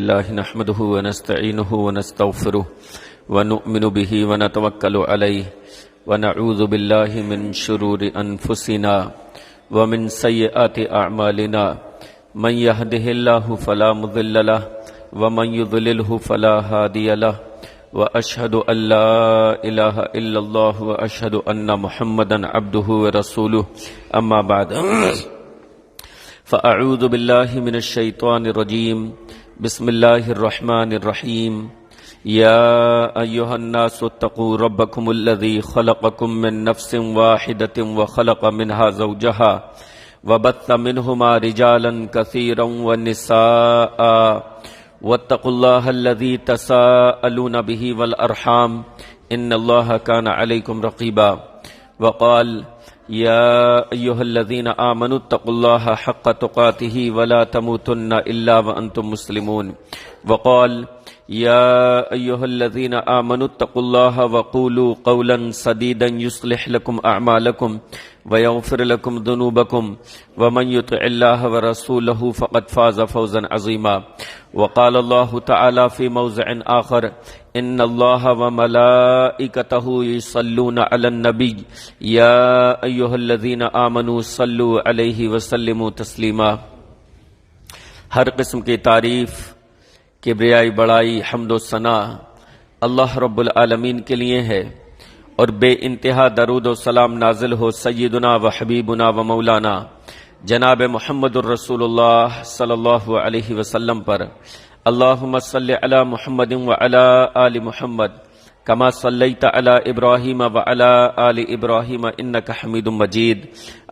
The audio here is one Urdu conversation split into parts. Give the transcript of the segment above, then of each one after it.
لله نحمده ونستعينه ونستغفره ونؤمن به ونتوكل عليه ونعوذ بالله من شرور أنفسنا ومن سيئات أعمالنا من يهده الله فلا مضل له ومن يضلله فلا هادي له وأشهد أن لا إله إلا الله وأشهد أن محمدا عبده ورسوله أما بعد فأعوذ بالله من الشيطان الرجيم بسم الله الرحمن الرحيم يا أيها الناس اتقوا ربكم الذي خلقكم من نفس واحدة وخلق منها زوجها وبث منهما رجالا كثيرا ونساء واتقوا الله الذي تساءلون به والأرحام إن الله كان عليكم رقيبا وقال يا أيها الذين آمنوا اتقوا الله حق تقاته ولا تموتن إلا وأنتم مسلمون وقال يا أيها الذين آمنوا اتقوا الله وقولوا قولا سديدا يصلح لكم أعمالكم ويغفر لكم ذنوبكم ومن يطع الله ورسوله فقد فاز فوزا عظيما وقال الله تعالى في موضع آخر إن الله وملائكته يصلون على النبي يا أيها الذين آمنوا صلوا عليه وسلموا تسليما۔ ہر قسم کی تعریف، کبریائی، بڑائی، حمد و ثنا اللہ رب العالمین کے لیے ہے، اور بے انتہا درود و سلام نازل ہو سیدنا و حبیبنا و مولانا جناب محمد الرسول اللہ صلی اللہ علیہ وسلم پر۔ اللہم صلی علی محمد وعلی آل محمد کما صلیت علی ابراہیم وعلی آل ابراہیم انک حمید مجید۔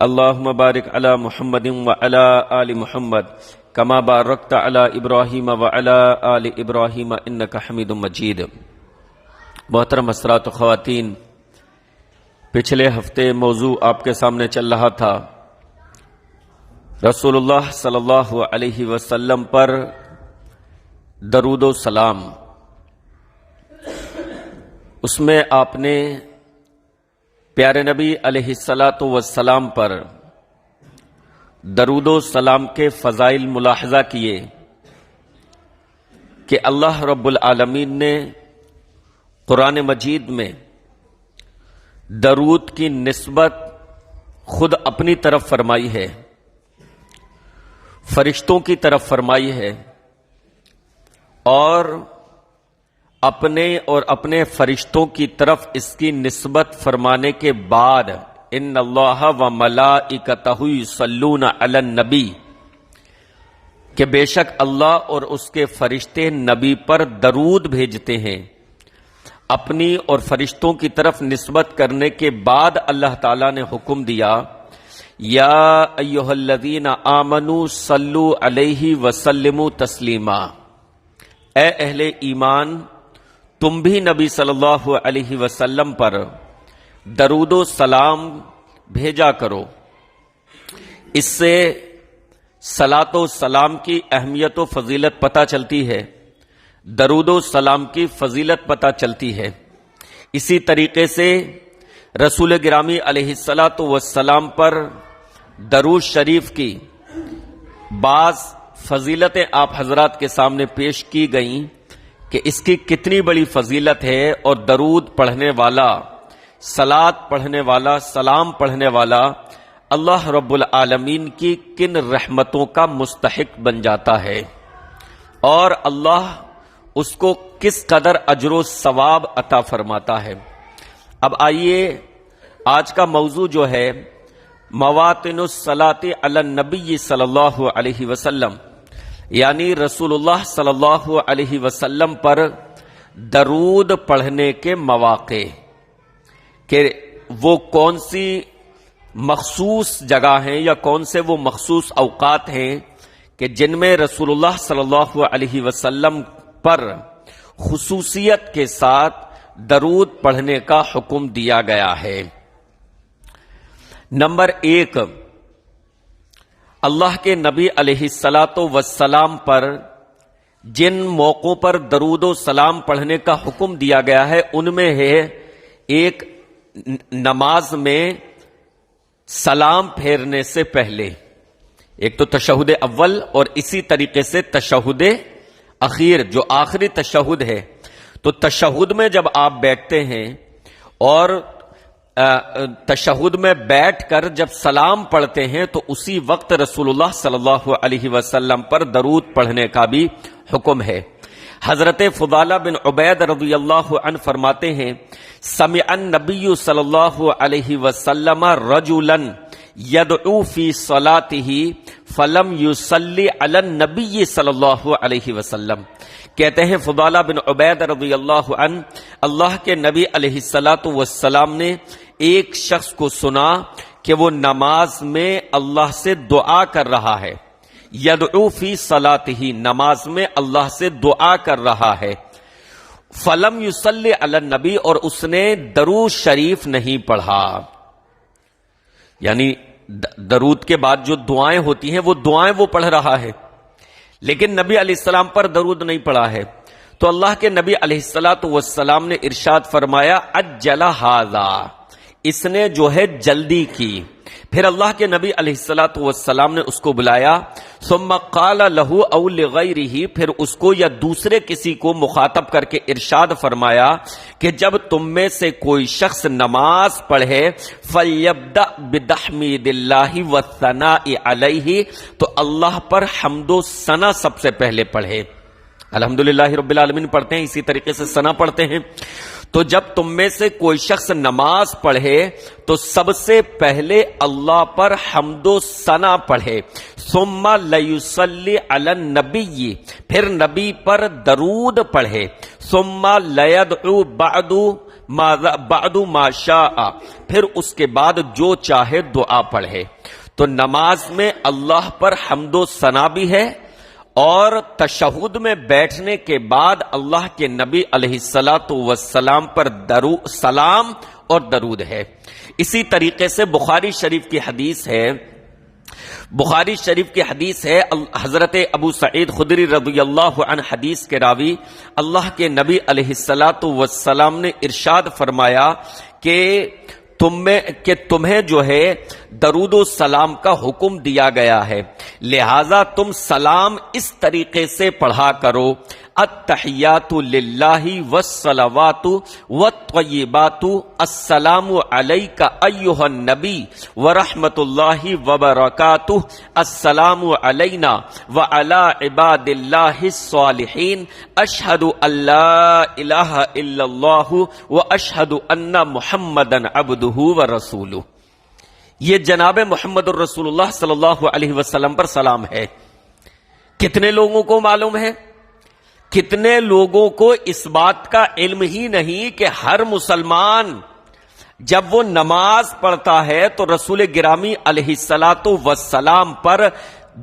اللہم بارک علی محمد وعلی آل محمد کما بارکت علی ابراہیم وعلی آل ابراہیم انک حمید مجید۔ محترم حضرات و خواتین، پچھلے ہفتے موضوع آپ کے سامنے چل رہا تھا رسول اللہ صلی اللہ علیہ وسلم پر درود و سلام۔ اس میں آپ نے پیارے نبی علیہ الصلاۃ والسلام پر درود و سلام کے فضائل ملاحظہ کیے کہ اللہ رب العالمین نے قرآن مجید میں درود کی نسبت خود اپنی طرف فرمائی ہے، فرشتوں کی طرف فرمائی ہے، اور اپنے فرشتوں کی طرف اس کی نسبت فرمانے کے بعد ان اللہ و ملائکتہ یصلون علی النبی، کہ بے شک اللہ اور اس کے فرشتے نبی پر درود بھیجتے ہیں، اپنی اور فرشتوں کی طرف نسبت کرنے کے بعد اللہ تعالیٰ نے حکم دیا یا ایھا الذین آمنوا صلوا علیہ وسلموا تسلیما، اے اہل ایمان تم بھی نبی صلی اللہ علیہ وسلم پر درود و سلام بھیجا کرو۔ اس سے صلاۃ و سلام کی اہمیت و فضیلت پتہ چلتی ہے، درود و سلام کی فضیلت پتہ چلتی ہے۔ اسی طریقے سے رسول گرامی علیہ الصلاۃ والسلام پر درود شریف کی بعض فضیلتیں آپ حضرات کے سامنے پیش کی گئیں کہ اس کی کتنی بڑی فضیلت ہے، اور درود پڑھنے والا، صلاۃ پڑھنے والا، سلام پڑھنے والا اللہ رب العالمین کی کن رحمتوں کا مستحق بن جاتا ہے، اور اللہ اس کو کس قدر اجر و ثواب عطا فرماتا ہے۔ اب آئیے آج کا موضوع جو ہے مواطن الصلاۃ علی النبی صلی اللہ علیہ وسلم، یعنی رسول اللہ صلی اللہ علیہ وسلم پر درود پڑھنے کے مواقع، کہ وہ کون سی مخصوص جگہ ہیں یا کون سے وہ مخصوص اوقات ہیں کہ جن میں رسول اللہ صلی اللہ علیہ وسلم پر خصوصیت کے ساتھ درود پڑھنے کا حکم دیا گیا ہے۔ نمبر 1، اللہ کے نبی علیہ الصلاۃ والسلام پر جن موقعوں پر درود و سلام پڑھنے کا حکم دیا گیا ہے ان میں ہے ایک، نماز میں سلام پھیرنے سے پہلے، ایک تو تشہد اول اور اسی طریقے سے تشہد اخیر جو آخری تشہد ہے، تو تشہد میں جب آپ بیٹھتے ہیں اور تشہد میں بیٹھ کر جب سلام پڑھتے ہیں تو اسی وقت رسول اللہ صلی اللہ علیہ وسلم پر درود پڑھنے کا بھی حکم ہے۔ حضرت فضالہ بن عبید رضی اللہ عنہ فرماتے ہیں سمع النبی صلی اللہ علیہ وسلم رجلا یدعو فی صلاتہ فلم یصلی علی النبی صلی اللہ علیہ وسلم۔ کہتے ہیں فضالہ بن عبید رضی اللہ عنہ، اللہ کے نبی علیہ الصلاۃ والسلام نے ایک شخص کو سنا کہ وہ نماز میں اللہ سے دعا کر رہا ہے، یدعو فی صلاتہ، نماز میں اللہ سے دعا کر رہا ہے، فلم یصلی علی النبی، اور اس نے درود شریف نہیں پڑھا، یعنی درود کے بعد جو دعائیں ہوتی ہیں وہ دعائیں وہ پڑھ رہا ہے لیکن نبی علیہ السلام پر درود نہیں پڑھا ہے۔ تو اللہ کے نبی علیہ الصلاۃ والسلام نے ارشاد فرمایا عجل ھذا، اس نے جو ہے جلدی کی۔ پھر اللہ کے نبی علیہ الصلاۃ والسلام نے اس کو بلایا، ثم قال له او لغیرہ، پھر اس کو یا دوسرے کسی کو مخاطب کر کے ارشاد فرمایا کہ جب تم میں سے کوئی شخص نماز پڑھے فلیبدأ بتحمید اللہ والثناء علیہ، تو اللہ پر حمد و ثنا سب سے پہلے پڑھے۔ الحمدللہ رب العالمین پڑھتے ہیں، اسی طریقے سے ثنا پڑھتے ہیں۔ تو جب تم میں سے کوئی شخص نماز پڑھے تو سب سے پہلے اللہ پر حمد و ثنا پڑھے، ثم لیصلی علی النبی، پھر نبی پر درود پڑھے، ثم لیدعو بعد ما شاء، پھر اس کے بعد جو چاہے دعا پڑھے۔ تو نماز میں اللہ پر حمد و ثنا بھی ہے، اور تشہد میں بیٹھنے کے بعد اللہ کے نبی علیہ الصلاۃ والسلام پر سلام اور درود ہے۔ اسی طریقے سے بخاری شریف کی حدیث ہے، حضرت ابو سعید خدری رضی اللہ عنہ حدیث کے راوی، اللہ کے نبی علیہ الصلاۃ والسلام نے ارشاد فرمایا کہ تمہیں جو ہے درود و سلام کا حکم دیا گیا ہے، لہذا تم سلام اس طریقے سے پڑھا کرو، التحیات للہ والصلوات والطیبات السلام علیک ایھا النبی ورحمۃ اللہ وبرکاتہ، السلام علینا وعلی عباد اللہ الصالحین، اشہد ان لا الہ الا اللہ واشہد ان محمدا عبدہ ورسولہ۔ یہ جناب محمد الرسول اللہ صلی اللہ علیہ وسلم پر سلام ہے۔ کتنے لوگوں کو معلوم ہے؟ کتنے لوگوں کو اس بات کا علم ہی نہیں کہ ہر مسلمان جب وہ نماز پڑھتا ہے تو رسول گرامی علیہ الصلاۃ والسلام پر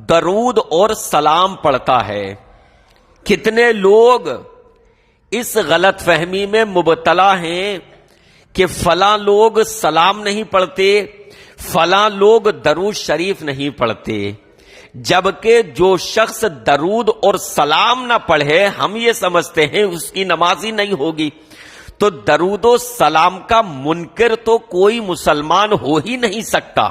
درود اور سلام پڑھتا ہے۔ کتنے لوگ اس غلط فہمی میں مبتلا ہیں کہ فلاں لوگ سلام نہیں پڑھتے، فلاں لوگ درود شریف نہیں پڑھتے، جبکہ جو شخص درود اور سلام نہ پڑھے ہم یہ سمجھتے ہیں اس کی نماز ہی نہیں ہوگی۔ تو درود و سلام کا منکر تو کوئی مسلمان ہو ہی نہیں سکتا۔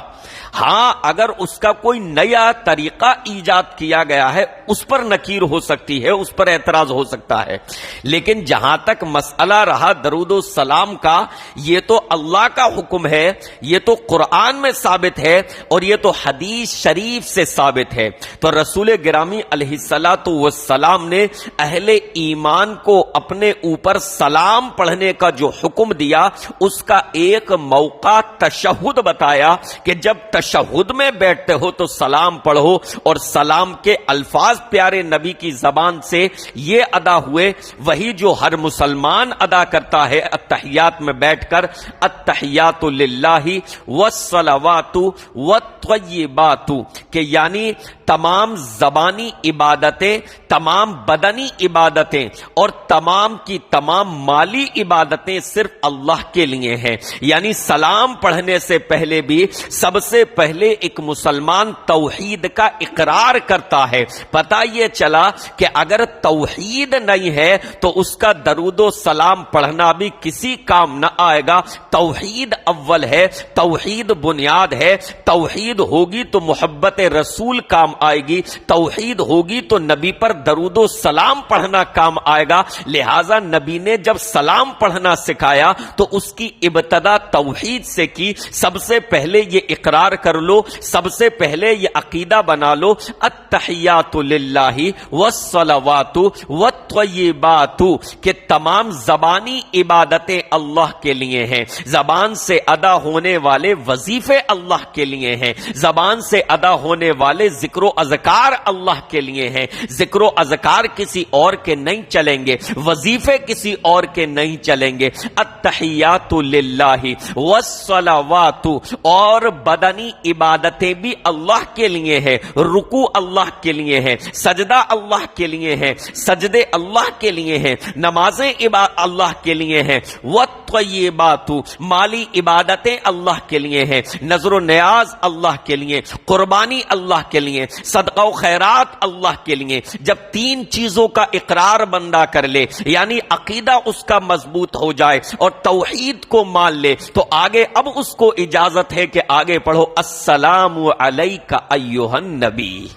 ہاں اگر اس کا کوئی نیا طریقہ ایجاد کیا گیا ہے اس پر نکیر ہو سکتی ہے، اس پر اعتراض ہو سکتا ہے، لیکن جہاں تک مسئلہ رہا درود و سلام کا، یہ تو اللہ کا حکم ہے، یہ تو قرآن میں ثابت ہے اور یہ تو حدیث شریف سے ثابت ہے۔ تو رسول گرامی علیہ الصلاۃ والسلام نے اہل ایمان کو اپنے اوپر سلام پڑھنے کا جو حکم دیا اس کا ایک موقع تشہد بتایا کہ جب تشہد میں بیٹھتے ہو تو سلام پڑھو، اور سلام کے الفاظ پیارے نبی کی زبان سے یہ ادا ہوئے وہی جو ہر مسلمان ادا کرتا ہے التحیات میں بیٹھ کر، التحیات للہ والصلوات والطیبات، کہ یعنی تمام زبانی عبادتیں، تمام بدنی عبادتیں اور تمام کی تمام مالی عبادتیں صرف اللہ کے لیے ہیں۔ یعنی سلام پڑھنے سے پہلے بھی سب سے پہلے ایک مسلمان توحید کا اقرار کرتا ہے. پتہ یہ چلا کہ اگر توحید نہیں ہے تو اس کا درود و سلام پڑھنا بھی کسی کام نہ آئے گا. توحید اول ہے, توحید بنیاد ہے. توحید ہوگی تو محبت رسول کام آئے گی, توحید ہوگی تو نبی پر درود و سلام پڑھنا کام آئے گا. لہذا نبی نے جب سلام پڑھنا سکھایا تو اس کی ابتدا توحید سے کی. سب سے پہلے یہ اقرار کر لو, سب سے پہلے یہ عقیدہ بنا لو, التحیات للہ والصلوات والطیبات, کہ تمام زبانی عبادتیں اللہ کے لیے ہیں, زبان سے ادا ہونے والے وظیفے اللہ کے لیے ہیں, زبان سے ادا ہونے والے ذکر و اذکار اللہ کے لیے ہیں. ذکر و اذکار کسی اور کے نہیں چلیں گے, وظیفے کسی اور کے نہیں چلیں گے. التحیات للہ والصلوات, اور بدنی عبادتیں بھی اللہ کے لیے ہیں, رکوع اللہ کے لیے ہیں, سجدہ اللہ کے لیے ہیں, سجدے اللہ کے لیے ہیں, نمازیں اللہ کے لیے ہیں. والطیبات, مالی عبادتیں اللہ کے لیے ہیں, نظر و نیاز اللہ کے لیے, قربانی اللہ کے لیے, صدقہ و خیرات اللہ کے لیے. جب تین چیزوں کا اقرار بندہ کر لے, یعنی عقیدہ اس کا مضبوط ہو جائے اور توحید کو مان لے, تو آگے اب اس کو اجازت ہے کہ آگے پڑھو السلام علیک ایھا النبی.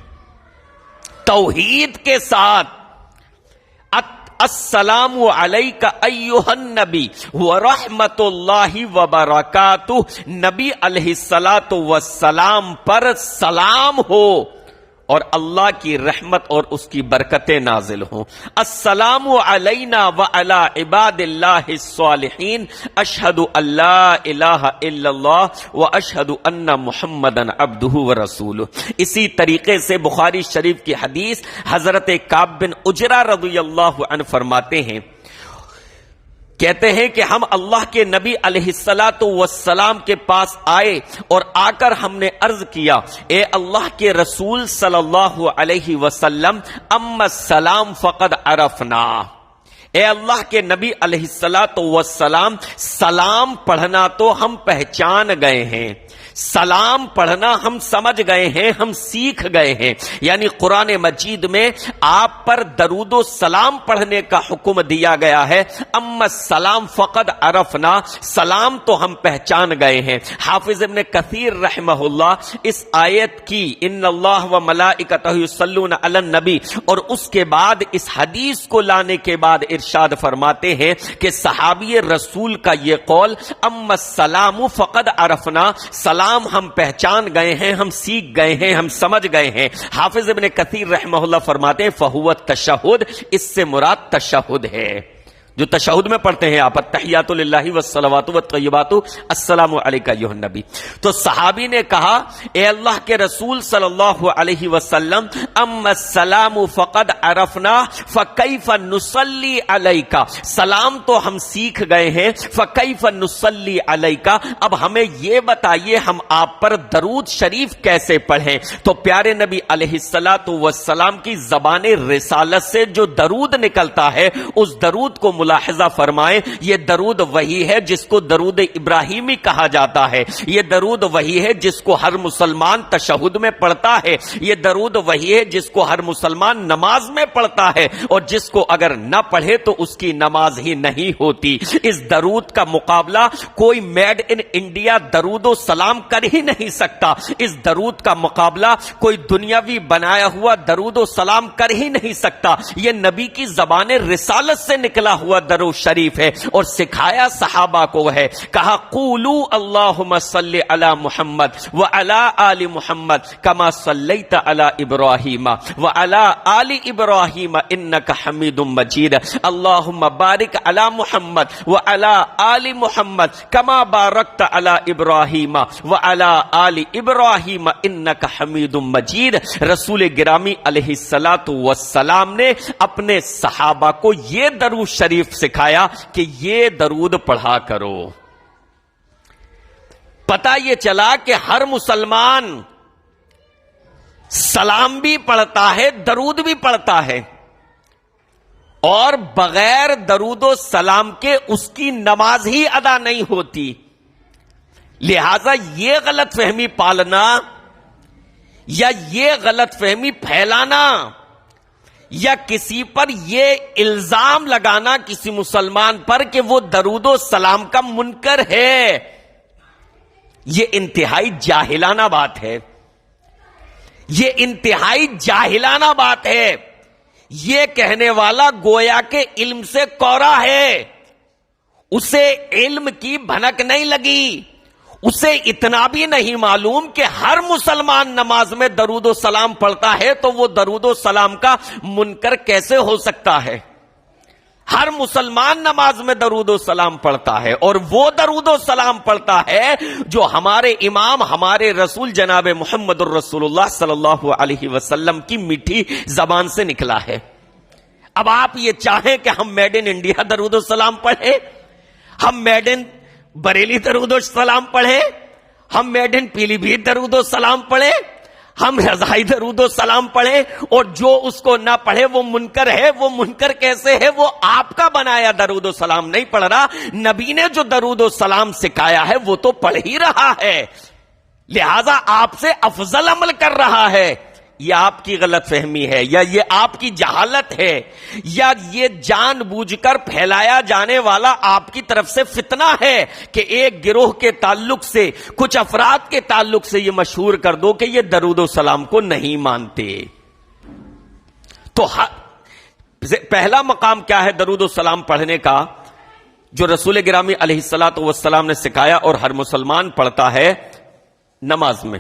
توحید کے ساتھ السلام علیک ایھا النبی ورحمت اللہ وبرکاتہ, نبی علیہ الصلوۃ والسلام پر سلام ہو اور اللہ کی رحمت اور اس کی برکتیں نازل ہوں. السلام علینا وعلی عباد اللہ الصالحین, اشہد ان لا الہ الا اللہ واشہد ان محمدا عبدہ ورسولہ. اسی طریقے سے بخاری شریف کی حدیث حضرت کعب بن عجرہ رضی اللہ عنہ فرماتے ہیں, کہتے ہیں کہ ہم اللہ کے نبی علیہ الصلوۃ والسلام کے پاس آئے اور آ کر ہم نے عرض کیا, اے اللہ کے رسول صلی اللہ علیہ وسلم, اما السلام فقد عرفنا. اے اللہ کے نبی علیہ الصلوۃ والسلام, سلام پڑھنا تو ہم پہچان گئے ہیں, سلام پڑھنا ہم سمجھ گئے ہیں, ہم سیکھ گئے ہیں. یعنی قرآن مجید میں آپ پر درود و سلام پڑھنے کا حکم دیا گیا ہے. اما السلام فقد عرفنا, سلام تو ہم پہچان گئے ہیں. حافظ ابن کثیر رحمہ اللہ اس آیت کی ان اللہ و ملائکتہ یصلون علی النبی اور اس کے بعد اس حدیث کو لانے کے بعد ارشاد فرماتے ہیں کہ صحابی رسول کا یہ قول اما السلام فقد عرفنا, سلام ہم پہچان گئے ہیں, ہم سیکھ گئے ہیں, ہم سمجھ گئے ہیں. حافظ ابن کثیر رحمہ اللہ فرماتے ہیں فہو التشہد, اس سے مراد تشہد ہے جو تشہد میں پڑھتے ہیں آپ, التحیات للہ والصلوات والطیبات السلام علیک ایھا النبی. تو صحابی نے کہا, اے اللہ کے رسول صلی اللہ علیہ وسلم, اما السلام فقد عرفنا فکیف نصلی علیک, سلام تو ہم سیکھ گئے ہیں, فکیف نصلی علیک, اب ہمیں یہ بتائیے ہم آپ پر درود شریف کیسے پڑھیں. تو پیارے نبی علیہ الصلوۃ والسلام کی زبان رسالت سے جو درود نکلتا ہے اس درود کو ملاحظہ فرمائیں. یہ درود وہی ہے جس کو درود ابراہیمی کہا جاتا ہے, یہ درود وہی ہے جس کو ہر مسلمان تشہد میں پڑھتا ہے, یہ درود وہی ہے جس کو ہر مسلمان نماز میں پڑھتا ہے, اور جس کو اگر نہ پڑھے تو اس کی نماز ہی نہیں ہوتی. اس درود کا مقابلہ کوئی میڈ ان انڈیا درود و سلام کر ہی نہیں سکتا. اس درود کا مقابلہ کوئی دنیاوی بنایا ہوا درود و سلام کر ہی نہیں سکتا. یہ نبی کی زبان رسالت سے نکلا ہوا درود شریف ہے اور سکھایا صحابہ کو ہے. کہا قولو اللہم صلی علی محمد وعلی آل محمد کما صلیت علی ابراہیم وعلی آل ابراہیم انک حمید مجید. اللہم بارک علی محمد وعلی آل محمد کما بارکت علی ابراہیم وعلی آل ابراہیم انک حمید مجید. رسول گرامی علیہ الصلوۃ والسلام نے اپنے صحابہ کو یہ درود شریف سکھایا کہ یہ درود پڑھا کرو. پتہ یہ چلا کہ ہر مسلمان سلام بھی پڑھتا ہے, درود بھی پڑھتا ہے, اور بغیر درود و سلام کے اس کی نماز ہی ادا نہیں ہوتی. لہذا یہ غلط فہمی پالنا یا یہ غلط فہمی پھیلانا یا کسی پر یہ الزام لگانا کسی مسلمان پر کہ وہ درود و سلام کا منکر ہے، یہ انتہائی جاہلانہ بات ہے، یہ انتہائی جاہلانہ بات ہے۔ یہ کہنے والا گویا کہ علم سے کورا ہے، اسے علم کی بھنک نہیں لگی، اسے اتنا بھی نہیں معلوم کہ ہر مسلمان نماز میں درود و سلام پڑھتا ہے تو وہ درود و سلام کا منکر کیسے ہو سکتا ہے۔ ہر مسلمان نماز میں درود و سلام پڑھتا ہے، اور وہ درود و سلام پڑھتا ہے جو ہمارے امام ہمارے رسول جناب محمد الرسول اللہ صلی اللہ علیہ وسلم کی میٹھی زبان سے نکلا ہے۔ اب آپ یہ چاہیں کہ ہم میڈ ان انڈیا درود و سلام پڑھیں، ہم میڈ ان بریلی درود و سلام پڑھیں، ہم میڈ ان پیلی بھیت درود و سلام پڑھیں، ہم رضائی درود و سلام پڑھیں، اور جو اس کو نہ پڑھے وہ منکر ہے۔ وہ منکر کیسے ہے؟ وہ آپ کا بنایا درود و سلام نہیں پڑھ رہا، نبی نے جو درود و سلام سکھایا ہے وہ تو پڑھ ہی رہا ہے، لہذا آپ سے افضل عمل کر رہا ہے۔ یہ آپ کی غلط فہمی ہے، یا یہ آپ کی جہالت ہے، یا یہ جان بوجھ کر پھیلایا جانے والا آپ کی طرف سے فتنہ ہے کہ ایک گروہ کے تعلق سے، کچھ افراد کے تعلق سے یہ مشہور کر دو کہ یہ درود و سلام کو نہیں مانتے۔ تو پہلا مقام کیا ہے درود و سلام پڑھنے کا؟ جو رسول گرامی علیہ الصلوۃ والسلام نے سکھایا اور ہر مسلمان پڑھتا ہے نماز میں،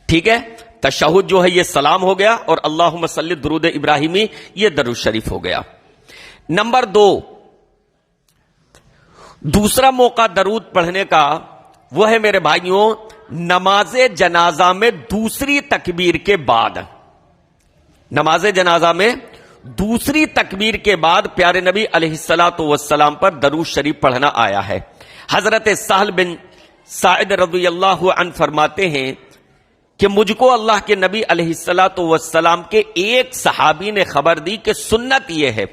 ٹھیک ہے؟ تشہد جو ہے یہ سلام ہو گیا، اور اللہم صلی درود ابراہیمی یہ درود شریف ہو گیا۔ نمبر 2، دوسرا موقع درود پڑھنے کا وہ ہے میرے بھائیوں نماز جنازہ میں دوسری تکبیر کے بعد۔ نماز جنازہ میں دوسری تکبیر کے بعد پیارے نبی علیہ الصلوۃ والسلام پر درود شریف پڑھنا آیا ہے۔ حضرت سہل بن سعد رضی اللہ عنہ فرماتے ہیں کہ مجھ کو اللہ کے نبی علیہ الصلوۃ والسلام کے ایک صحابی نے خبر دی کہ سنت یہ ہے،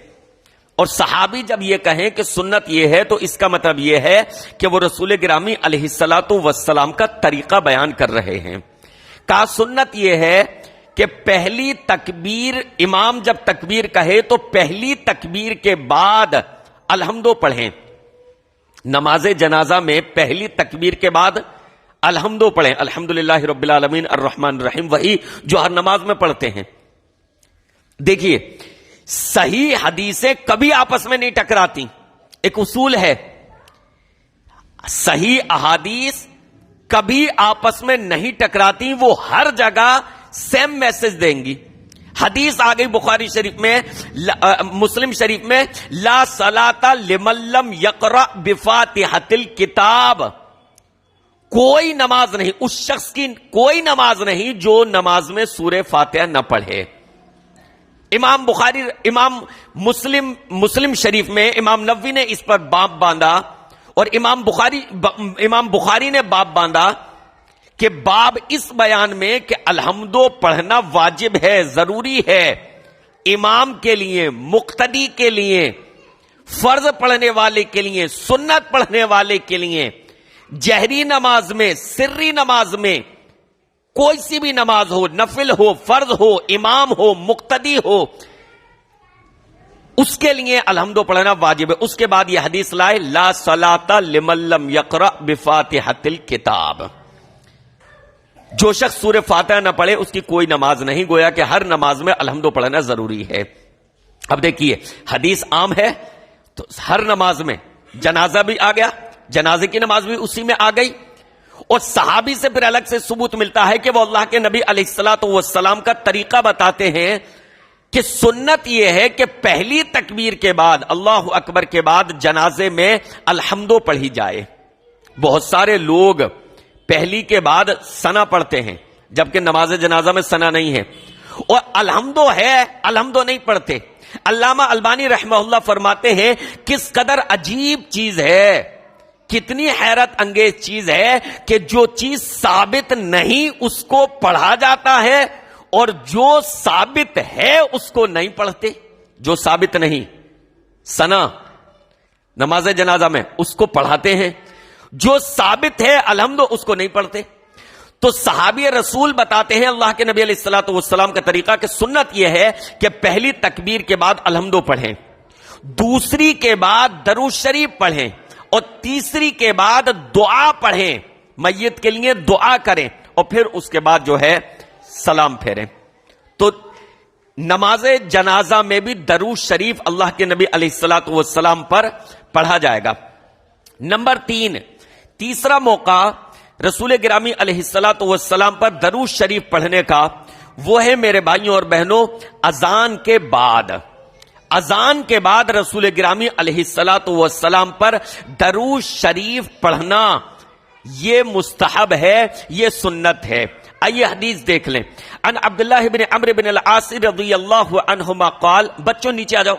اور صحابی جب یہ کہیں کہ سنت یہ ہے تو اس کا مطلب یہ ہے کہ وہ رسول گرامی علیہ الصلوۃ والسلام کا طریقہ بیان کر رہے ہیں۔ کہا سنت یہ ہے کہ پہلی تکبیر، امام جب تکبیر کہے تو پہلی تکبیر کے بعد الحمدو پڑھیں۔ نماز جنازہ میں پہلی تکبیر کے بعد الحمدو پڑھیں، الحمدللہ رب العالمین الرحمن الرحیم، وہی جو ہر نماز میں پڑھتے ہیں۔ دیکھیے صحیح حدیثیں کبھی آپس میں نہیں ٹکراتی، ایک اصول ہے، صحیح احادیث کبھی آپس میں نہیں ٹکراتی، وہ ہر جگہ سیم میسج دیں گی۔ حدیث آ گئی بخاری شریف میں، مسلم شریف میں، لا صلاۃ لمن لم یقرأ بفاتحۃ الکتاب، کوئی نماز نہیں، اس شخص کی کوئی نماز نہیں جو نماز میں سورہ فاتحہ نہ پڑھے۔ امام مسلم شریف میں امام نووی نے اس پر باب باندھا، اور امام بخاری نے باب باندھا کہ باب اس بیان میں کہ الحمدو پڑھنا واجب ہے، ضروری ہے، امام کے لیے، مقتدی کے لیے، فرض پڑھنے والے کے لیے، سنت پڑھنے والے کے لیے، جہری نماز میں، سری نماز میں، کوئی سی بھی نماز ہو، نفل ہو، فرض ہو، امام ہو، مقتدی ہو، اس کے لیے الحمدو پڑھنا واجب ہے۔ اس کے بعد یہ حدیث لائے لا صلاۃ لمن لم یقرأ بفاتحۃ الکتاب، جو شخص سورہ فاتحہ نہ پڑھے اس کی کوئی نماز نہیں، گویا کہ ہر نماز میں الحمدو پڑھنا ضروری ہے۔ اب دیکھیے حدیث عام ہے تو ہر نماز میں، جنازہ بھی آ گیا، جنازے کی نماز بھی اسی میں آ گئی، اور صحابی سے پھر الگ سے ثبوت ملتا ہے کہ وہ اللہ کے نبی علیہ الصلوۃ والسلام کا طریقہ بتاتے ہیں کہ سنت یہ ہے کہ پہلی تکبیر کے بعد، اللہ اکبر کے بعد جنازے میں الحمدو پڑھی جائے۔ بہت سارے لوگ پہلی کے بعد ثنا پڑھتے ہیں، جبکہ نماز جنازہ میں ثنا نہیں ہے، اور الحمدو ہے، الحمدو نہیں پڑھتے۔ علامہ البانی رحمہ اللہ فرماتے ہیں کس قدر عجیب چیز ہے، کتنی حیرت انگیز چیز ہے کہ جو چیز ثابت نہیں اس کو پڑھا جاتا ہے، اور جو ثابت ہے اس کو نہیں پڑھتے۔ جو ثابت نہیں، ثنا نماز جنازہ میں، اس کو پڑھاتے ہیں، جو ثابت ہے الحمد اس کو نہیں پڑھتے. تو صحابی رسول بتاتے ہیں اللہ کے نبی علیہ الصلوۃ والسلام کا طریقہ کہ سنت یہ ہے کہ پہلی تکبیر کے بعد الحمد پڑھیں، دوسری کے بعد درود شریف پڑھیں، اور تیسری کے بعد دعا پڑھیں، میت کے لیے دعا کریں، اور پھر اس کے بعد جو ہے سلام پھیریں. تو نماز جنازہ میں بھی درود شریف اللہ کے نبی علیہ الصلوۃ والسلام پر پڑھا جائے گا. نمبر 3، تیسرا موقع رسول گرامی علیہ الصلوۃ والسلام پر درود شریف پڑھنے کا وہ ہے میرے بھائیوں اور بہنوں اذان کے بعد. اذان کے بعد رسول گرامی علیہ الصلوۃ والسلام پر درود شریف پڑھنا یہ مستحب ہے، یہ سنت ہے. آئیے حدیث دیکھ لیں. ان عبداللہ بن عمرو بن العاص رضی اللہ عنہما قال، بچوں نیچے آ جاؤ.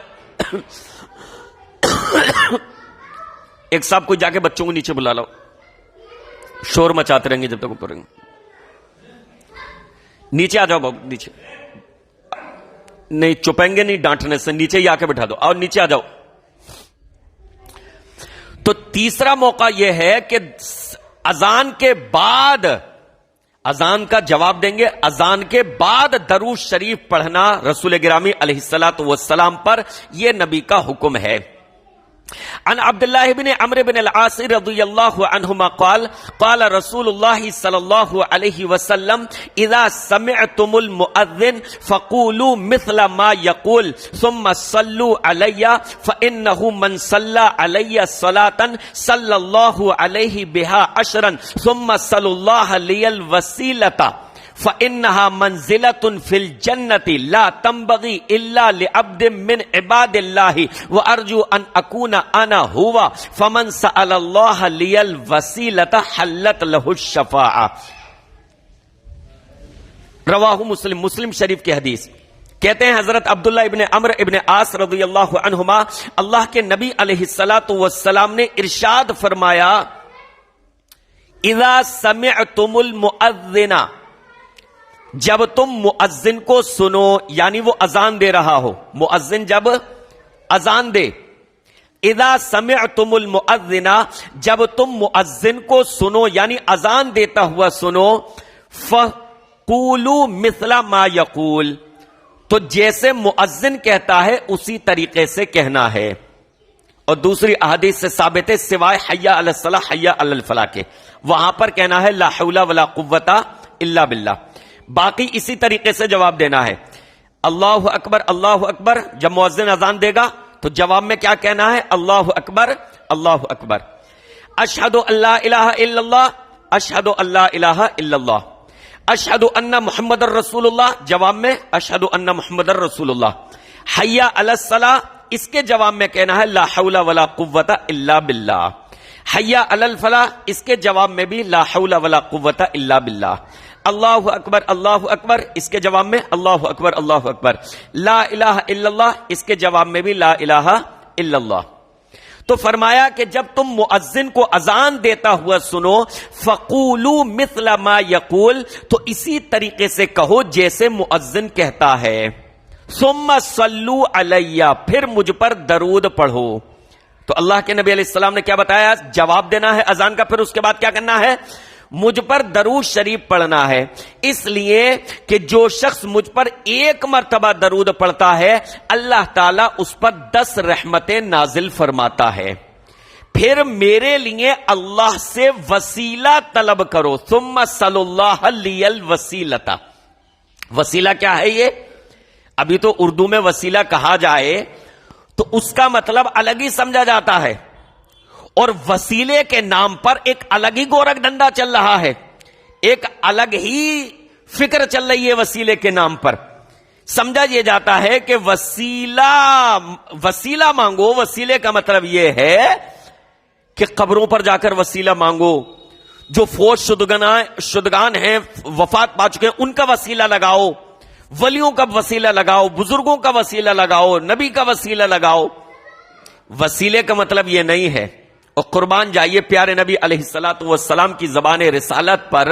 ایک صاحب کو جا کے بچوں کو نیچے بلا لو، شور مچاتے رہیں گے جب تک اوپر رہیں گے. نیچے آ جاؤ بابو، نیچے نہیں چپیں گے نہیں ڈانٹنے سے، نیچے ہی آ کے بٹھا دو. اور نیچے آ جاؤ. تو تیسرا موقع یہ ہے کہ اذان کے بعد، اذان کا جواب دیں گے، اذان کے بعد درود شریف پڑھنا رسول گرامی علیہ الصلوۃ والسلام پر یہ نبی کا حکم ہے. عن عبداللہ بن عمرو بن العاص رضی اللہ عنہما قال قال رسول اللہ صلی اللہ علیہ وسلم اذا سمعتم المؤذن فقولوا مثل ما يقول ثم صلوا علی فانه من صلى علی صلاة صلی اللہ علیہ بها 10 ثم صلوا اللہ لی الوسیلة فإنها منزلة في الجنة لا تنبغي إلا لعبد من عباد الله وأرجو أن أكون أنا هو فمن سأل الله لي الوسيلة حلت له الشفاعة. رواہ مسلم، مسلم شریف کی حدیث. کہتے ہیں حضرت عبداللہ ابن عمرو ابن عاص رضی اللہ عنہما اللہ کے نبی علیہ الصلوۃ والسلام نے ارشاد فرمایا اذا سمعتم المؤذن، جب تم مؤذن کو سنو، یعنی وہ اذان دے رہا ہو، مؤذن جب اذان دے. اذا سمعتم المؤذن، جب تم مؤذن کو سنو یعنی اذان دیتا ہوا سنو، فقولوا مثل ما یقول، تو جیسے مؤذن کہتا ہے اسی طریقے سے کہنا ہے. اور دوسری احادیث سے ثابت ہے سوائے حی علی الصلاۃ حی علی الفلاح کے، وہاں پر کہنا ہے لا حول ولا قوت الا باللہ. باقی اسی طریقے سے جواب دینا ہے. اللہ اکبر اللہ اکبر، جب مؤذن اذان دے گا تو جواب میں کیا کہنا ہے؟ اللہ اکبر اللہ اکبر. اشہد ان لا الہ الا اللہ اشہد ان لا الہ الا اللہ. اشہد ان محمد الرسول اللہ، جواب میں اشہد ان محمد الرسول اللہ. حی علی الصلاۃ، اس کے جواب میں کہنا ہے لا حول ولا قوت الا باللہ. حی علی الفلاح، اس کے جواب میں بھی لا حول ولا قوت الا باللہ. اللہ اکبر، اس کے جواب میں اللہ اکبر اللہ اکبر. لا الہ الا اللہ، اس کے جواب میں بھی لا الہ الا اللہ. تو فرمایا کہ جب تم مؤذن کو اذان دیتا ہوا سنو، فقولوا مثل ما یقول، تو اسی طریقے سے کہو جیسے مؤذن کہتا ہے. ثم صلوا علی، پھر مجھ پر درود پڑھو. تو اللہ کے نبی علیہ السلام نے کیا بتایا؟ جواب دینا ہے اذان کا، پھر اس کے بعد کیا کرنا ہے؟ مجھ پر درود شریف پڑھنا ہے. اس لیے کہ جو شخص مجھ پر ایک مرتبہ درود پڑھتا ہے اللہ تعالیٰ اس پر 10 رحمتیں نازل فرماتا ہے. پھر میرے لیے اللہ سے وسیلہ طلب کرو. ثم صلی اللہ لی الوسیلۃ. وسیلہ کیا ہے؟ یہ ابھی تو اردو میں وسیلہ کہا جائے تو اس کا مطلب الگ ہی سمجھا جاتا ہے، اور وسیلے کے نام پر ایک الگ ہی گورکھ ڈنڈا چل رہا ہے، ایک الگ ہی فکر چل رہی ہے وسیلے کے نام پر. سمجھا یہ جاتا ہے کہ وسیلہ مانگو. وسیلے کا مطلب یہ ہے کہ قبروں پر جا کر وسیلہ مانگو، جو فوت شدگان ہیں وفات پا چکے ہیں ان کا وسیلہ لگاؤ، ولیوں کا وسیلہ لگاؤ، بزرگوں کا وسیلہ لگاؤ، نبی کا وسیلہ لگاؤ. وسیلے کا مطلب یہ نہیں ہے. اور قربان جائیے پیارے نبی علیہ الصلوۃ والسلام کی زبان رسالت پر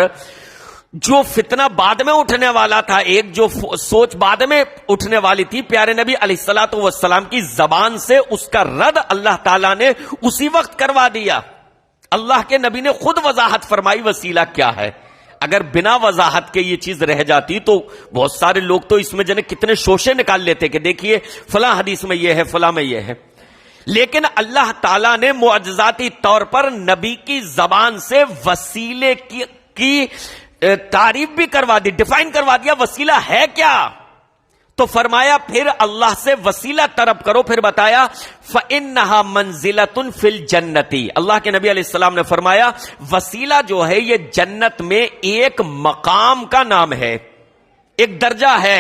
جو فتنہ بعد میں اٹھنے والا تھا، ایک جو سوچ بعد میں اٹھنے والی تھی، پیارے نبی علیہ الصلوۃ والسلام کی زبان سے اس کا رد اللہ تعالیٰ نے اسی وقت کروا دیا. اللہ کے نبی نے خود وضاحت فرمائی وسیلہ کیا ہے. اگر بنا وضاحت کے یہ چیز رہ جاتی تو بہت سارے لوگ تو اس میں جنہیں کتنے شوشے نکال لیتے کہ دیکھیے فلاں حدیث میں یہ ہے، فلاں میں یہ ہے. لیکن اللہ تعالیٰ نے معجزاتی طور پر نبی کی زبان سے وسیلے کی تعریف بھی کروا دی، ڈیفائن کروا دیا وسیلہ ہے کیا. تو فرمایا پھر اللہ سے وسیلہ طلب کرو. پھر بتایا فَإِنَّهَا مَنزِلَةٌ فِي الْجَنَّةِ. اللہ کے نبی علیہ السلام نے فرمایا وسیلہ جو ہے یہ جنت میں ایک مقام کا نام ہے، ایک درجہ ہے،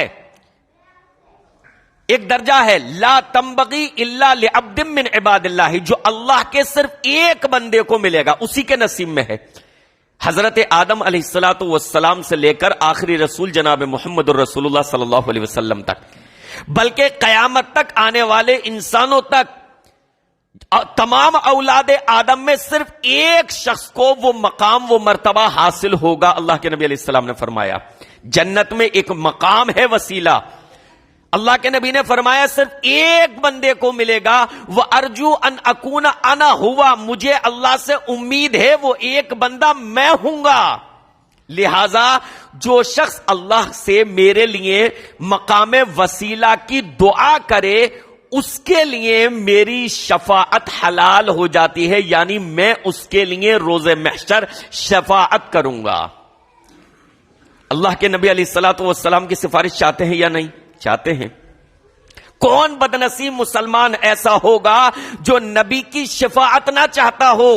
ایک درجہ ہے. لا تنبغی الا لعبد من عباد اللہ، جو اللہ کے صرف ایک بندے کو ملے گا، اسی کے نصیب میں ہے. حضرت آدم علیہ الصلوۃ والسلام سے لے کر آخری رسول جناب محمد الرسول اللہ صلی اللہ علیہ وسلم تک، بلکہ قیامت تک آنے والے انسانوں تک، تمام اولاد آدم میں صرف ایک شخص کو وہ مقام، وہ مرتبہ حاصل ہوگا. اللہ کے نبی علیہ السلام نے فرمایا جنت میں ایک مقام ہے وسیلہ. اللہ کے نبی نے فرمایا صرف ایک بندے کو ملے گا. وَأَرْجُو أَنْ أَكُونَ أَنَا هُوَ، مجھے اللہ سے امید ہے وہ ایک بندہ میں ہوں گا. لہذا جو شخص اللہ سے میرے لیے مقام وسیلہ کی دعا کرے اس کے لیے میری شفاعت حلال ہو جاتی ہے، یعنی میں اس کے لیے روز محشر شفاعت کروں گا. اللہ کے نبی علیہ الصلوۃ والسلام کی سفارش چاہتے ہیں یا نہیں؟ چاہتے ہیں. کون بدنصیب مسلمان ایسا ہوگا جو نبی کی شفاعت نہ چاہتا ہو؟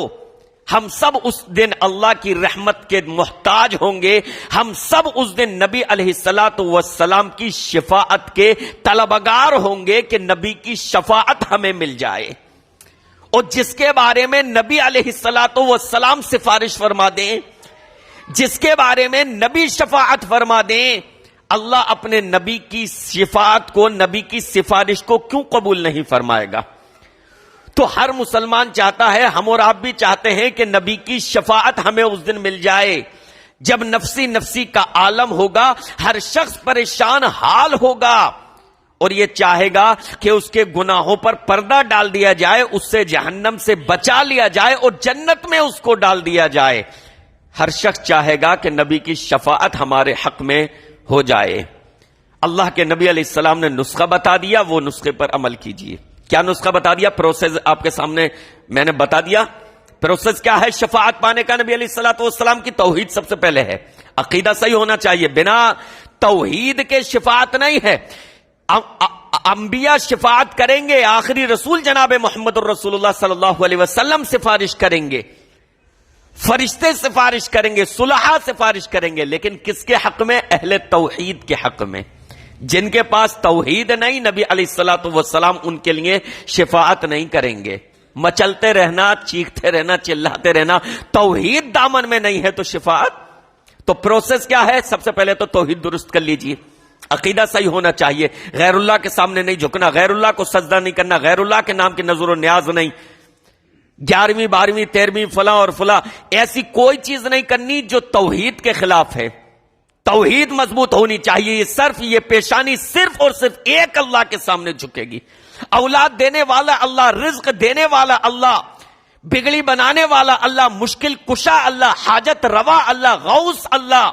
ہم سب اس دن اللہ کی رحمت کے محتاج ہوں گے. ہم سب اس دن نبی علیہ الصلوۃ والسلام کی شفاعت کے طلبگار ہوں گے کہ نبی کی شفاعت ہمیں مل جائے. اور جس کے بارے میں نبی علیہ الصلوۃ والسلام سفارش فرما دیں، جس کے بارے میں نبی شفاعت فرما دیں، اللہ اپنے نبی کی شفاعت کو، نبی کی سفارش کو کیوں قبول نہیں فرمائے گا؟ تو ہر مسلمان چاہتا ہے، ہم اور آپ بھی چاہتے ہیں کہ نبی کی شفاعت ہمیں اس دن مل جائے جب نفسی نفسی کا عالم ہوگا، ہر شخص پریشان حال ہوگا اور یہ چاہے گا کہ اس کے گناہوں پر پردہ ڈال دیا جائے، اس سے جہنم سے بچا لیا جائے اور جنت میں اس کو ڈال دیا جائے. ہر شخص چاہے گا کہ نبی کی شفاعت ہمارے حق میں ہو جائے. اللہ کے نبی علیہ السلام نے نسخہ بتا دیا، وہ نسخے پر عمل کیجئے. کیا نسخہ بتا دیا؟ پروسیس آپ کے سامنے میں نے بتا دیا. پروسیس کیا ہے شفاعت پانے کا؟ نبی علیہ الصلوۃ والسلام کی توحید سب سے پہلے ہے. عقیدہ صحیح ہونا چاہیے، بنا توحید کے شفاعت نہیں ہے. انبیاء شفاعت کریں گے، آخری رسول جناب محمد الرسول اللہ صلی اللہ علیہ وسلم سفارش کریں گے، فرشتے سفارش کریں گے، صلحاء سفارش کریں گے، لیکن کس کے حق میں؟ اہل توحید کے حق میں. جن کے پاس توحید نہیں، نبی علیہ الصلوۃ والسلام ان کے لیے شفاعت نہیں کریں گے. مچلتے رہنا، چیختے رہنا، چلاتے رہنا، توحید دامن میں نہیں ہے تو شفاعت. تو پروسیس کیا ہے؟ سب سے پہلے تو توحید درست کر لیجئے، عقیدہ صحیح ہونا چاہیے، غیر اللہ کے سامنے نہیں جھکنا، غیر اللہ کو سجدہ نہیں کرنا، غیر اللہ کے نام کی نظر و نیاز نہیں، 11ویں 12ویں 13ویں فلاں اور فلاں ایسی کوئی چیز نہیں کرنی جو توحید کے خلاف ہے. توحید مضبوط ہونی چاہیے. یہ پیشانی صرف اور صرف ایک اللہ کے سامنے جھکے گی. اولاد دینے والا اللہ، رزق دینے والا اللہ، بگڑی بنانے والا اللہ، مشکل کشا اللہ، حاجت روا اللہ، غوث اللہ،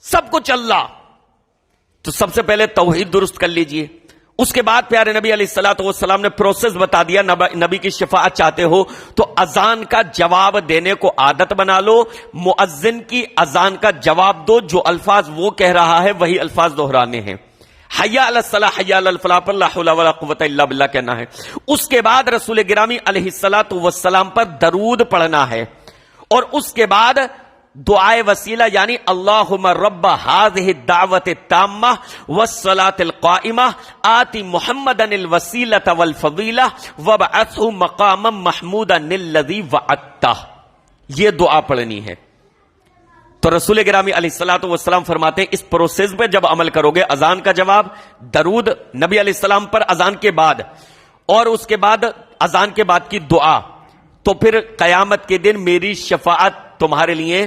سب کچھ اللہ. تو سب سے پہلے توحید درست کر لیجئے. اس کے بعد پیارے نبی علیہ الصلوۃ والسلام نے پروسیس بتا دیا. نبی کی شفاعت چاہتے ہو تو اذان کا جواب دینے کو عادت بنا لو. مؤذن کی اذان کا جواب دو، جو الفاظ وہ کہہ رہا ہے وہی الفاظ دہرانے ہیں. حی علی الصلاۃ، حی علی الفلاح پر لا حول ولا قوت الا باللہ کہنا ہے. اس کے بعد رسول گرامی علیہ الصلوۃ والسلام پر درود پڑھنا ہے، اور اس کے بعد دعائے وسیلہ یعنی اللہم رب هذه الدعوة التامة والصلاة القائمة آت محمدا الوسیلة والفضیلة وابعثه مقاما محمودا الذی وعدتہ. یہ دعا پڑھنی ہے. تو رسول گرامی علیہ الصلوۃ والسلام فرماتے ہیں اس پروسیس پہ جب عمل کرو گے، اذان کا جواب، درود نبی علیہ السلام پر اذان کے بعد، اور اس کے بعد اذان کے بعد کی دعا، تو پھر قیامت کے دن میری شفاعت تمہارے لیے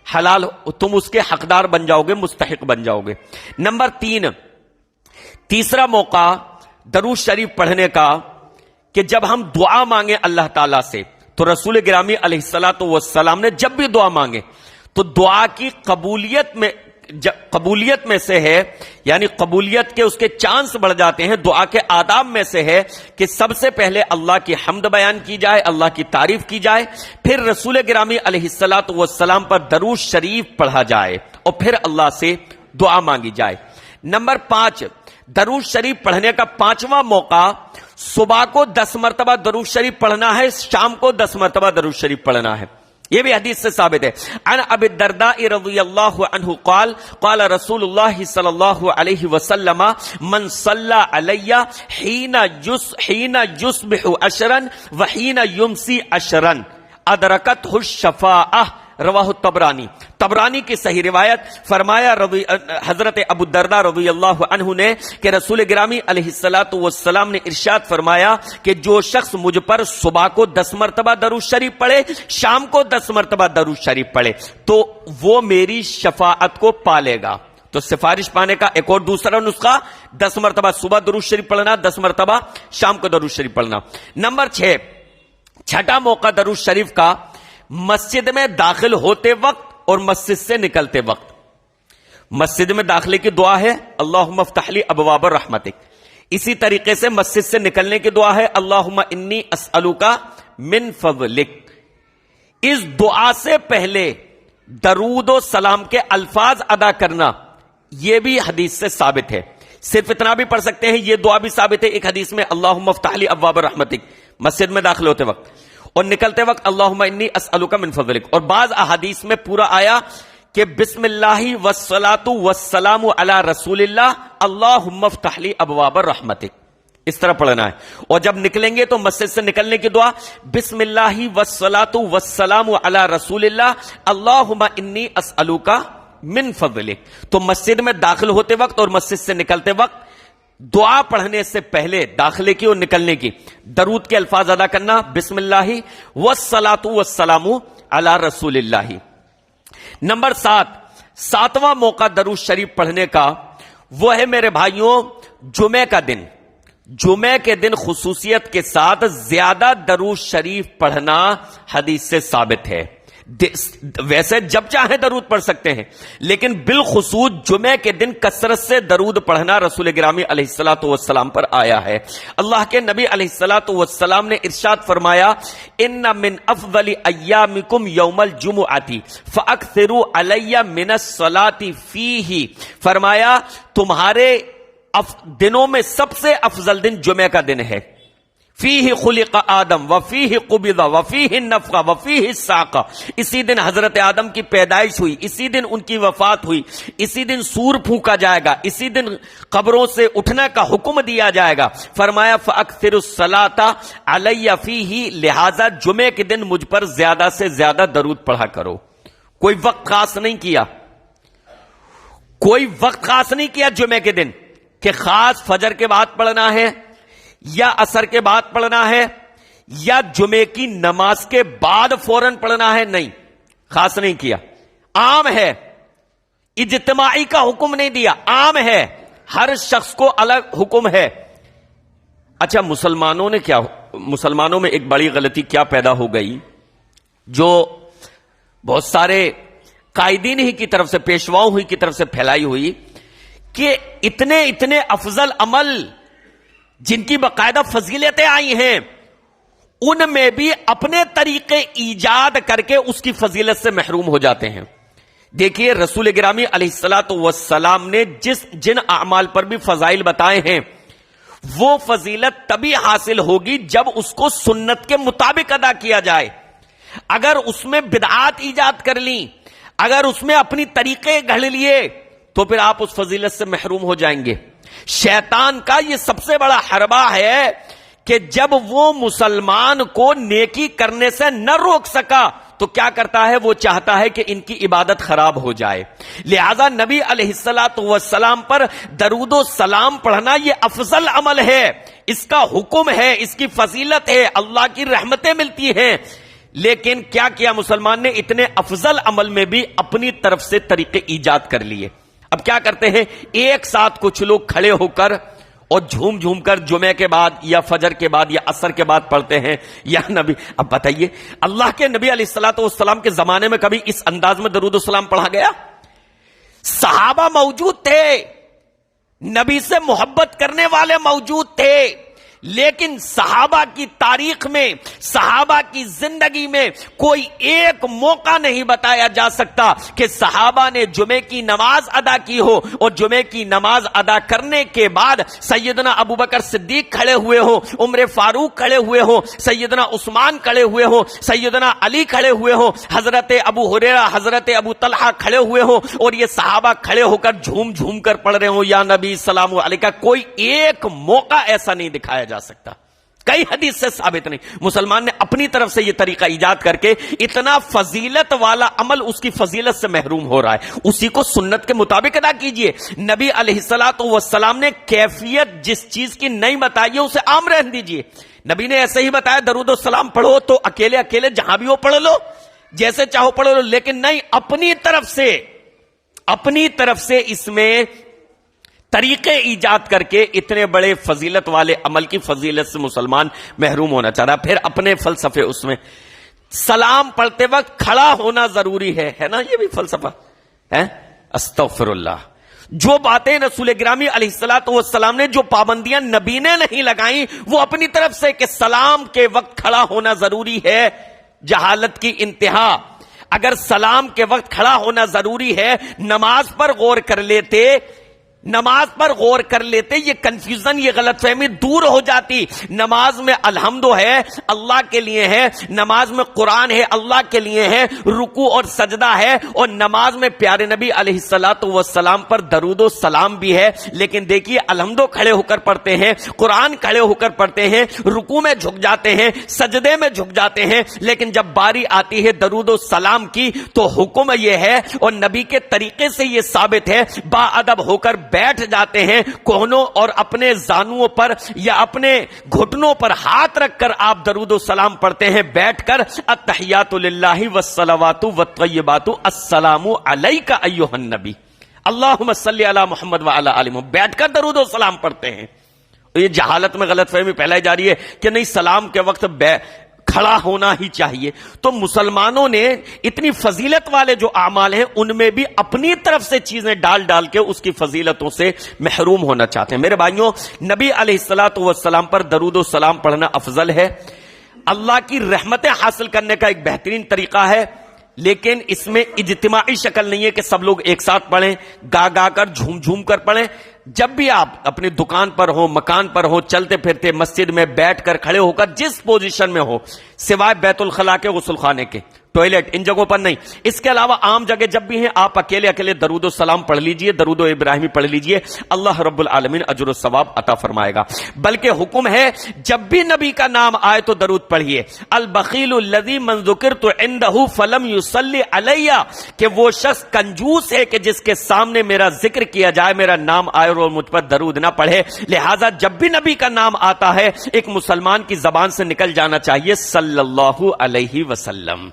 حلال، تم اس کے حقدار بن جاؤ گے، مستحق بن جاؤ گے. نمبر 3، تیسرا موقع درود شریف پڑھنے کا کہ جب ہم دعا مانگیں اللہ تعالیٰ سے تو رسول گرامی علیہ الصلوۃ والسلام نے جب بھی دعا مانگے تو دعا کی قبولیت میں سے ہے، یعنی قبولیت کے اس کے چانس بڑھ جاتے ہیں، دعا کے آداب میں سے ہے کہ سب سے پہلے اللہ کی حمد بیان کی جائے، اللہ کی تعریف کی جائے، پھر رسول گرامی علیہ الصلوۃ والسلام پر درود شریف پڑھا جائے اور پھر اللہ سے دعا مانگی جائے۔ نمبر 5، درود شریف پڑھنے کا 5واں موقع صبح کو 10 مرتبہ درود شریف پڑھنا ہے، شام کو 10 مرتبہ درود شریف پڑھنا ہے۔ یہ بھی حدیث سے ثابت ہے۔ عن ابی الدرداء رضی اللہ عنہ قال قال رسول اللہ صلی اللہ علیہ وسلم من صلی علی حین یصبح عشرا وحین یمسی عشرا ادرکتہ الشفاعہ، رواہ الطبرانی۔ طبرانی کی صحیح روایت، فرمایا حضرت ابو الدرداء رضی اللہ عنہ نے کہ رسول گرامی علیہ الصلوۃ والسلام نے ارشاد فرمایا کہ جو شخص مجھ پر صبح کو 10 مرتبہ درود شریف پڑھے، شام کو 10 مرتبہ درود شریف پڑھے تو وہ میری شفاعت کو پالے گا۔ تو سفارش پانے کا ایک اور دوسرا نسخہ 10 مرتبہ صبح درود شریف پڑھنا، 10 مرتبہ شام کو درود شریف پڑھنا۔ نمبر 6، چھٹا موقع درود شریف کا مسجد میں داخل ہوتے وقت اور مسجد سے نکلتے وقت۔ مسجد میں داخلے کی دعا ہے اللہم افتح لی ابواب رحمتک، اسی طریقے سے مسجد سے نکلنے کی دعا ہے اللہم انی اسألک من فضلک۔ اس دعا سے پہلے درود و سلام کے الفاظ ادا کرنا یہ بھی حدیث سے ثابت ہے۔ صرف اتنا بھی پڑھ سکتے ہیں، یہ دعا بھی ثابت ہے ایک حدیث میں اللہم افتح لی ابواب رحمتک، مسجد میں داخل ہوتے وقت، اور نکلتے وقت اللہم انی اسألک من فضلک۔ اور بعض احادیث میں پورا آیا کہ بسم اللہ والصلاۃ والسلام علی رسول اللہ اللہم افتح لی ابواب رحمتک، اس طرح پڑھنا ہے۔ اور جب نکلیں گے تو مسجد سے نکلنے کی دعا بسم اللہ والصلاۃ والسلام علی رسول اللہ اللہم انی اسألک من فضلک۔ تو مسجد میں داخل ہوتے وقت اور مسجد سے نکلتے وقت دعا پڑھنے سے پہلے داخلے کی اور نکلنے کی درود کے الفاظ ادا کرنا بسم اللہ والصلاۃ والسلام علی رسول اللہ۔ نمبر 7، 7واں موقع درود شریف پڑھنے کا وہ ہے میرے بھائیوں جمعے کا دن۔ جمعے کے دن خصوصیت کے ساتھ زیادہ درود شریف پڑھنا حدیث سے ثابت ہے۔ ویسے جب چاہیں درود پڑھ سکتے ہیں، لیکن بالخصوص جمعے کے دن کثرت سے درود پڑھنا رسول گرامی علیہ الصلوۃ والسلام پر آیا ہے۔ اللہ کے نبی علیہ الصلوۃ والسلام نے ارشاد فرمایا ان من افضل ایامکم یوم الجمعۃ فاکثروا علی من الصلاۃ فیہ، فرمایا تمہارے دنوں میں سب سے افضل دن جمعے کا دن ہے۔ فیہ خلق آدم وفیہ قبض وفیہ نفخ وفیہ الساق، اسی دن حضرت آدم کی پیدائش ہوئی، اسی دن ان کی وفات ہوئی، اسی دن سور پھونکا جائے گا، اسی دن قبروں سے اٹھنے کا حکم دیا جائے گا۔ فرمایا فاکثروا الصلاۃ علی فیہ، لہذا جمعے کے دن مجھ پر زیادہ سے زیادہ درود پڑھا کرو۔ کوئی وقت خاص نہیں کیا، کوئی وقت خاص نہیں کیا جمعے کے دن کہ خاص فجر کے بعد پڑھنا ہے یا عصر کے بعد پڑھنا ہے یا جمعے کی نماز کے بعد فوراً پڑھنا ہے، نہیں، خاص نہیں کیا، عام ہے، اجتماعی کا حکم نہیں دیا، عام ہے، ہر شخص کو الگ حکم ہے۔ اچھا مسلمانوں میں ایک بڑی غلطی کیا پیدا ہو گئی جو بہت سارے قائدین ہی کی طرف سے، پیشواؤں ہی کی طرف سے پھیلائی ہوئی کہ اتنے افضل عمل جن کی باقاعدہ فضیلتیں آئی ہیں ان میں بھی اپنے طریقے ایجاد کر کے اس کی فضیلت سے محروم ہو جاتے ہیں۔ دیکھیے رسول گرامی علیہ الصلوۃ والسلام نے جن اعمال پر بھی فضائل بتائے ہیں وہ فضیلت تبھی حاصل ہوگی جب اس کو سنت کے مطابق ادا کیا جائے۔ اگر اس میں بدعات ایجاد کر لیں، اگر اس میں اپنی طریقے گھڑ لیے تو پھر آپ اس فضیلت سے محروم ہو جائیں گے۔ شیطان کا یہ سب سے بڑا حربہ ہے کہ جب وہ مسلمان کو نیکی کرنے سے نہ روک سکا تو کیا کرتا ہے، وہ چاہتا ہے کہ ان کی عبادت خراب ہو جائے۔ لہذا نبی علیہ الصلوۃ والسلام پر درود و سلام پڑھنا یہ افضل عمل ہے، اس کا حکم ہے، اس کی فضیلت ہے، اللہ کی رحمتیں ملتی ہیں۔ لیکن کیا کیا مسلمان نے، اتنے افضل عمل میں بھی اپنی طرف سے طریقے ایجاد کر لیے۔ اب کیا کرتے ہیں، ایک ساتھ کچھ لوگ کھڑے ہو کر اور جھوم جھوم کر جمعے کے بعد یا فجر کے بعد یا عصر کے بعد پڑھتے ہیں یا نبی. اب بتائیے اللہ کے نبی علیہ الصلوۃ والسلام کے زمانے میں کبھی اس انداز میں درود السلام پڑھا گیا؟ صحابہ موجود تھے، نبی سے محبت کرنے والے موجود تھے، لیکن صحابہ کی تاریخ میں، صحابہ کی زندگی میں کوئی ایک موقع نہیں بتایا جا سکتا کہ صحابہ نے جمعے کی نماز ادا کی ہو اور جمعے کی نماز ادا کرنے کے بعد سیدنا ابوبکر صدیق کھڑے ہوئے ہو، عمر فاروق کھڑے ہوئے ہو، سیدنا عثمان کھڑے ہوئے ہو، سیدنا علی کھڑے ہوئے ہو، حضرت ابو ہریرہ، حضرت ابو طلحہ کھڑے ہوئے ہو اور یہ صحابہ کھڑے ہو کر جھوم جھوم کر پڑھ رہے ہو یا نبی سلام علیکہ. کوئی ایک موقع ایسا نہیں دکھایا جا سکتا، کئی حدیث سے ثابت نہیں. مسلمان نے اپنی طرف سے یہ طریقہ ایجاد کر کے اتنا فضیلت والا عمل اس کی فضیلت سے محروم ہو رہا ہے. اسی کو سنت کے مطابق ادا کیجئے. نبی علیہ الصلوۃ والسلام نے کیفیت جس چیز کی نہیں بتائی ہے اسے عام رہنے دیجئے. نبی نے ایسے ہی بتایا درود و سلام پڑھو تو اکیلے اکیلے جہاں بھی ہو پڑھ لو، جیسے چاہو پڑھ لو، لیکن نہیں، اپنی طرف سے اس میں طریقے ایجاد کر کے اتنے بڑے فضیلت والے عمل کی فضیلت سے مسلمان محروم ہونا چاہ رہا. پھر اپنے فلسفے اس میں سلام پڑھتے وقت کھڑا ہونا ضروری ہے نا، یہ بھی فلسفہ ہے. استغفر اللہ. جو باتیں رسول گرامی علیہ الصلوۃ والسلام نے، جو پابندیاں نبی نے نہیں لگائیں، وہ اپنی طرف سے کہ سلام کے وقت کھڑا ہونا ضروری ہے، جہالت کی انتہا. اگر سلام کے وقت کھڑا ہونا ضروری ہے، نماز پر غور کر لیتے، یہ کنفیوژن، یہ غلط فہمی دور ہو جاتی. نماز میں الحمد ہے اللہ کے لیے ہے، نماز میں قرآن ہے اللہ کے لیے ہے، رکوع اور سجدہ ہے، اور نماز میں پیارے نبی علیہ الصلوۃ والسلام پر درود و سلام بھی ہے. لیکن دیکھیے الحمد کھڑے ہو کر پڑھتے ہیں، قرآن کھڑے ہو کر پڑھتے ہیں، رکوع میں جھک جاتے ہیں، سجدے میں جھک جاتے ہیں، لیکن جب باری آتی ہے درود و سلام کی تو حکم یہ ہے اور نبی کے طریقے سے یہ ثابت ہے، با ادب ہو کر بیٹھ جاتے ہیں کوہنوں اور اپنے زانوؤں پر یا اپنے گھٹنوں پر ہاتھ رکھ کر آپ درود و سلام پڑھتے ہیں بیٹھ کر. التحیات للہ والصلوات والطیبات السلام علیک ایھا النبی اللہم صلی علی محمد وعلی آل محمد، بیٹھ کر درود و سلام پڑھتے ہیں. یہ جہالت میں غلط فہمی پھیلائی جا رہی ہے کہ نہیں سلام کے وقت کھڑا ہونا ہی چاہیے. تو مسلمانوں نے اتنی فضیلت والے جو اعمال ہیں ان میں بھی اپنی طرف سے چیزیں ڈال کے اس کی فضیلتوں سے محروم ہونا چاہتے ہیں. میرے بھائیوں، نبی علیہ الصلوۃ والسلام پر درود و سلام پڑھنا افضل ہے، اللہ کی رحمتیں حاصل کرنے کا ایک بہترین طریقہ ہے، لیکن اس میں اجتماعی شکل نہیں ہے کہ سب لوگ ایک ساتھ پڑھیں، گا کر جھوم جھوم کر پڑھیں. جب بھی آپ اپنی دکان پر ہو، مکان پر ہو، چلتے پھرتے مسجد میں بیٹھ کر کھڑے ہو کر جس پوزیشن میں ہو، سوائے بیت الخلاء کے، غسل خانے کے، ٹوائلٹ، ان جگہوں پر نہیں، اس کے علاوہ عام جگہ جب بھی ہیں آپ اکیلے اکیلے درود و سلام پڑھ لیجئے، درود و ابراہیمی پڑھ لیجئے، اللہ رب العالمین اجر و ثواب عطا فرمائے گا. بلکہ حکم ہے جب بھی نبی کا نام آئے تو درود پڑھیے. البخیل الذی من ذکرت عنده فلم یصلی علی، کہ وہ شخص کنجوس ہے کہ جس کے سامنے میرا ذکر کیا جائے، میرا نام آئے اور مجھ پر درود نہ پڑھے. لہذا جب بھی نبی کا نام آتا ہے ایک مسلمان کی زبان سے نکل جانا چاہیے صلی اللہ علیہ وسلم.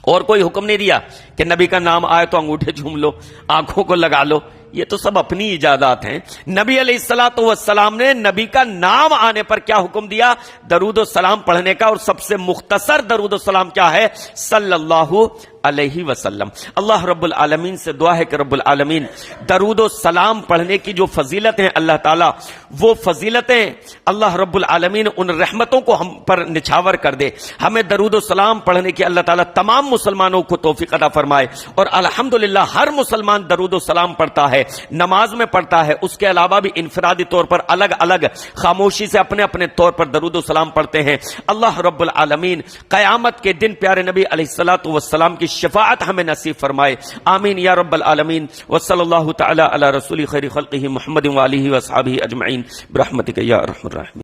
اور کوئی حکم نہیں دیا کہ نبی کا نام آئے تو انگوٹھے جھوم لو، آنکھوں کو لگا لو، یہ تو سب اپنی ایجادات ہیں. نبی علیہ الصلوۃ والسلام نے نبی کا نام آنے پر کیا حکم دیا؟ درود و سلام پڑھنے کا، اور سب سے مختصر درود و سلام کیا ہے؟ صلی اللہ علیہ وسلم. اللہ رب العالمین سے دعا ہے کہ رب العالمین درود و سلام پڑھنے کی جو فضیلت ہیں اللہ تعالیٰ وہ فضیلتیں اللہ رب العالمین ان رحمتوں کو ہم پر نچھاور کر دے. ہمیں درود و سلام پڑھنے کی اللہ تعالیٰ تمام مسلمانوں کو توفیق عطا فرمائے. اور الحمدللہ ہر مسلمان درود و سلام پڑھتا ہے، نماز میں پڑھتا ہے، اس کے علاوہ بھی انفرادی طور پر الگ الگ خاموشی سے اپنے اپنے طور پر درود و سلام پڑھتے ہیں. اللہ رب العالمین قیامت کے دن پیارے نبی علیہ الصلوۃ والسلام کی شفاعت ہمیں نصیب فرمائے. آمین یا رب العالمین. وصلی اللہ تعالی علی رسول خیر خلقہ محمد وآلہ وصحبہ اجمعین برحمتک یا ارحم الراحمین.